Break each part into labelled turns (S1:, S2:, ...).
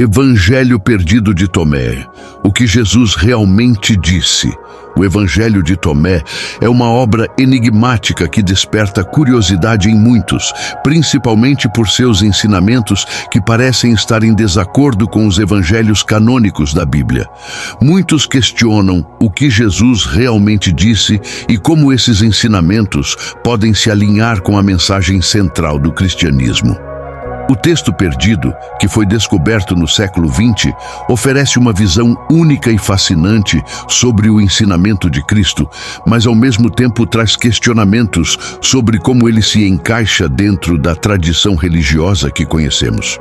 S1: Evangelho perdido de Tomé. O que Jesus realmente disse. O Evangelho de Tomé é uma obra enigmática que desperta curiosidade em muitos, principalmente por seus ensinamentos que parecem estar em desacordo com os evangelhos canônicos da Bíblia. Muitos questionam o que Jesus realmente disse e como esses ensinamentos podem se alinhar com a mensagem central do cristianismo. O texto perdido, que foi descoberto no século XX, oferece uma visão única e fascinante sobre o ensinamento de Cristo, mas ao mesmo tempo traz questionamentos sobre como ele se encaixa dentro da tradição religiosa que conhecemos.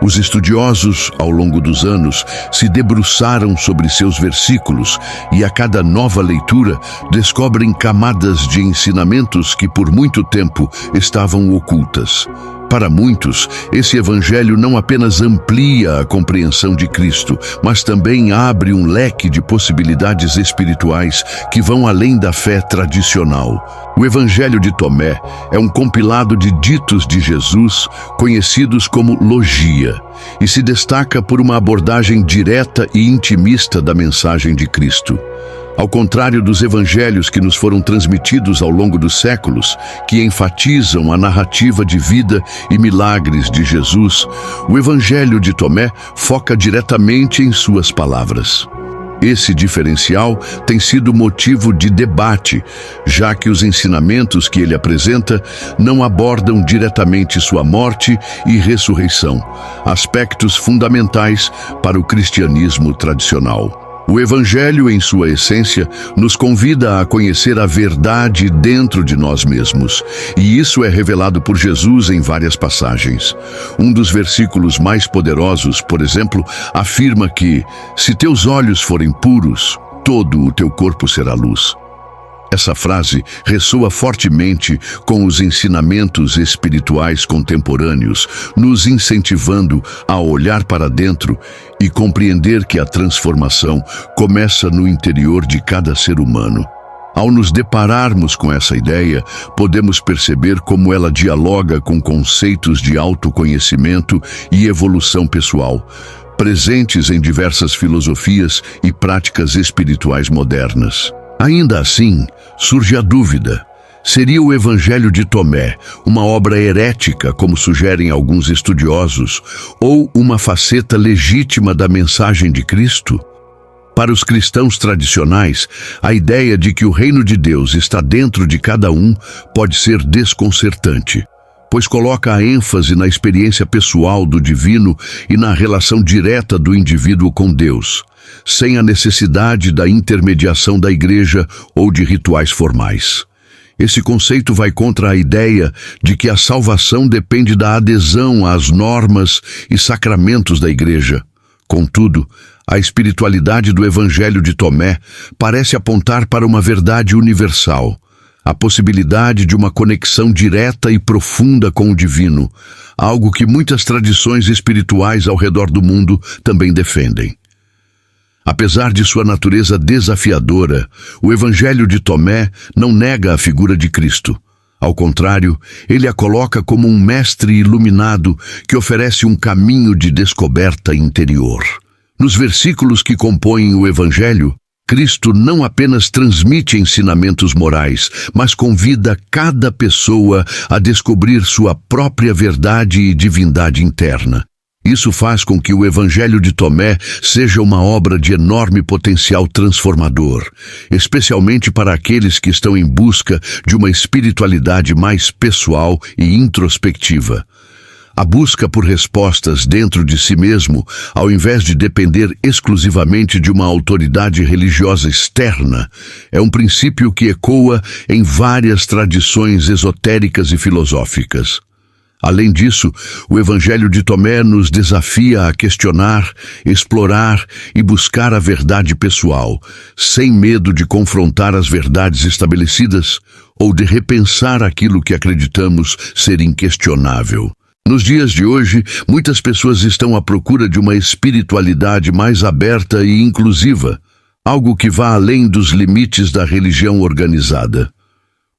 S1: Os estudiosos, ao longo dos anos, se debruçaram sobre seus versículos e a cada nova leitura descobrem camadas de ensinamentos que por muito tempo estavam ocultas. Para muitos, esse evangelho não apenas amplia a compreensão de Cristo, mas também abre um leque de possibilidades espirituais que vão além da fé tradicional. O Evangelho de Tomé é um compilado de ditos de Jesus, conhecidos como logia, e se destaca por uma abordagem direta e intimista da mensagem de Cristo. Ao contrário dos evangelhos que nos foram transmitidos ao longo dos séculos, que enfatizam a narrativa de vida e milagres de Jesus, o Evangelho de Tomé foca diretamente em suas palavras. Esse diferencial tem sido motivo de debate, já que os ensinamentos que ele apresenta não abordam diretamente sua morte e ressurreição, aspectos fundamentais para o cristianismo tradicional. O Evangelho, em sua essência, nos convida a conhecer a verdade dentro de nós mesmos, e isso é revelado por Jesus em várias passagens. Um dos versículos mais poderosos, por exemplo, afirma que, se teus olhos forem puros, todo o teu corpo será luz. Essa frase ressoa fortemente com os ensinamentos espirituais contemporâneos, nos incentivando a olhar para dentro e compreender que a transformação começa no interior de cada ser humano. Ao nos depararmos com essa ideia, podemos perceber como ela dialoga com conceitos de autoconhecimento e evolução pessoal, presentes em diversas filosofias e práticas espirituais modernas. Ainda assim, surge a dúvida: seria o Evangelho de Tomé uma obra herética, como sugerem alguns estudiosos, ou uma faceta legítima da mensagem de Cristo? Para os cristãos tradicionais, a ideia de que o reino de Deus está dentro de cada um pode ser desconcertante, pois coloca a ênfase na experiência pessoal do divino e na relação direta do indivíduo com Deus, sem a necessidade da intermediação da igreja ou de rituais formais. Esse conceito vai contra a ideia de que a salvação depende da adesão às normas e sacramentos da igreja. Contudo, a espiritualidade do Evangelho de Tomé parece apontar para uma verdade universal, a possibilidade de uma conexão direta e profunda com o divino, algo que muitas tradições espirituais ao redor do mundo também defendem. Apesar de sua natureza desafiadora, o Evangelho de Tomé não nega a figura de Cristo. Ao contrário, ele a coloca como um mestre iluminado que oferece um caminho de descoberta interior. Nos versículos que compõem o Evangelho, Cristo não apenas transmite ensinamentos morais, mas convida cada pessoa a descobrir sua própria verdade e divindade interna. Isso faz com que o Evangelho de Tomé seja uma obra de enorme potencial transformador, especialmente para aqueles que estão em busca de uma espiritualidade mais pessoal e introspectiva. A busca por respostas dentro de si mesmo, ao invés de depender exclusivamente de uma autoridade religiosa externa, é um princípio que ecoa em várias tradições esotéricas e filosóficas. Além disso, o Evangelho de Tomé nos desafia a questionar, explorar e buscar a verdade pessoal, sem medo de confrontar as verdades estabelecidas ou de repensar aquilo que acreditamos ser inquestionável. Nos dias de hoje, muitas pessoas estão à procura de uma espiritualidade mais aberta e inclusiva, algo que vá além dos limites da religião organizada.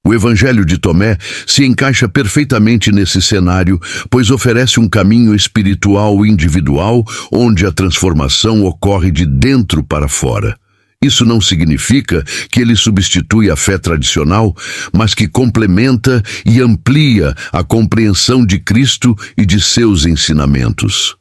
S1: O Evangelho de Tomé se encaixa perfeitamente nesse cenário, pois oferece um caminho espiritual individual onde a transformação ocorre de dentro para fora. Isso não significa que ele substitui a fé tradicional, mas que complementa e amplia a compreensão de Cristo e de seus ensinamentos.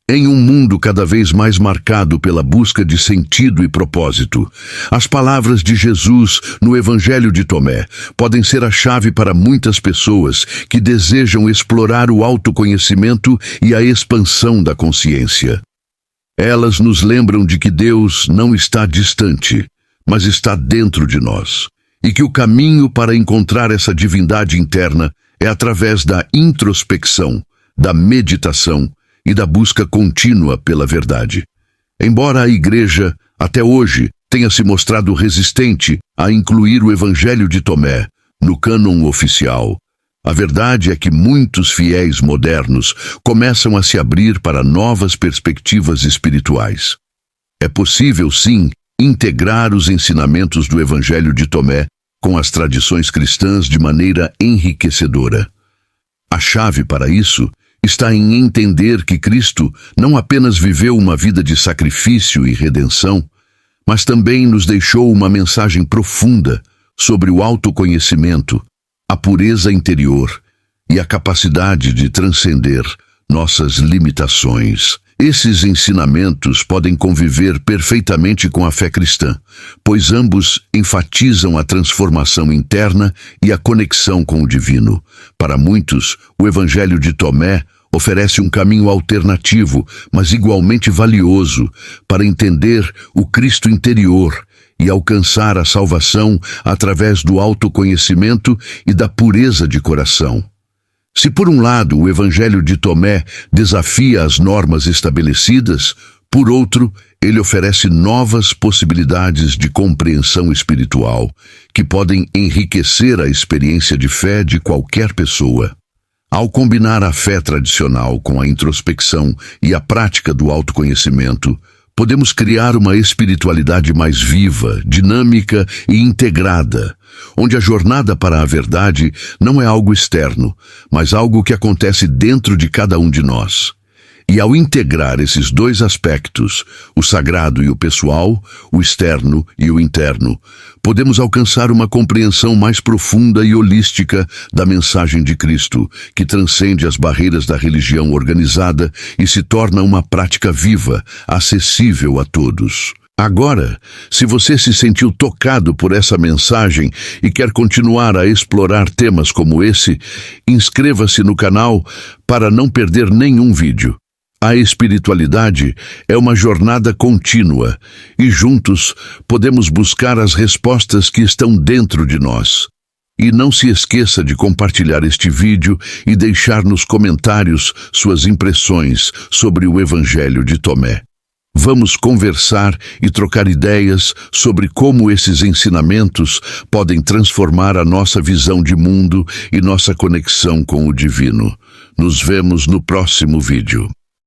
S1: Em um mundo cada vez mais marcado pela busca de sentido e propósito, as palavras de Jesus no Evangelho de Tomé podem ser a chave para muitas pessoas que desejam explorar o autoconhecimento e a expansão da consciência. Elas nos lembram de que Deus não está distante, mas está dentro de nós, e que o caminho para encontrar essa divindade interna é através da introspecção, da meditação e da busca contínua pela verdade. Embora a Igreja, até hoje, tenha se mostrado resistente a incluir o Evangelho de Tomé no cânon oficial, a verdade é que muitos fiéis modernos começam a se abrir para novas perspectivas espirituais. É possível, sim, integrar os ensinamentos do Evangelho de Tomé com as tradições cristãs de maneira enriquecedora. A chave para isso está em entender que Cristo não apenas viveu uma vida de sacrifício e redenção, mas também nos deixou uma mensagem profunda sobre o autoconhecimento, a pureza interior e a capacidade de transcender nossas limitações. Esses ensinamentos podem conviver perfeitamente com a fé cristã, pois ambos enfatizam a transformação interna e a conexão com o divino. Para muitos, o Evangelho de Tomé oferece um caminho alternativo, mas igualmente valioso, para entender o Cristo interior e alcançar a salvação através do autoconhecimento e da pureza de coração. Se por um lado o Evangelho de Tomé desafia as normas estabelecidas, por outro, ele oferece novas possibilidades de compreensão espiritual que podem enriquecer a experiência de fé de qualquer pessoa. Ao combinar a fé tradicional com a introspecção e a prática do autoconhecimento, podemos criar uma espiritualidade mais viva, dinâmica e integrada, onde a jornada para a verdade não é algo externo, mas algo que acontece dentro de cada um de nós. E ao integrar esses dois aspectos, o sagrado e o pessoal, o externo e o interno, podemos alcançar uma compreensão mais profunda e holística da mensagem de Cristo, que transcende as barreiras da religião organizada e se torna uma prática viva, acessível a todos. Agora, se você se sentiu tocado por essa mensagem e quer continuar a explorar temas como esse, inscreva-se no canal para não perder nenhum vídeo. A espiritualidade é uma jornada contínua e juntos podemos buscar as respostas que estão dentro de nós. E não se esqueça de compartilhar este vídeo e deixar nos comentários suas impressões sobre o Evangelho de Tomé. Vamos conversar e trocar ideias sobre como esses ensinamentos podem transformar a nossa visão de mundo e nossa conexão com o divino. Nos vemos no próximo vídeo.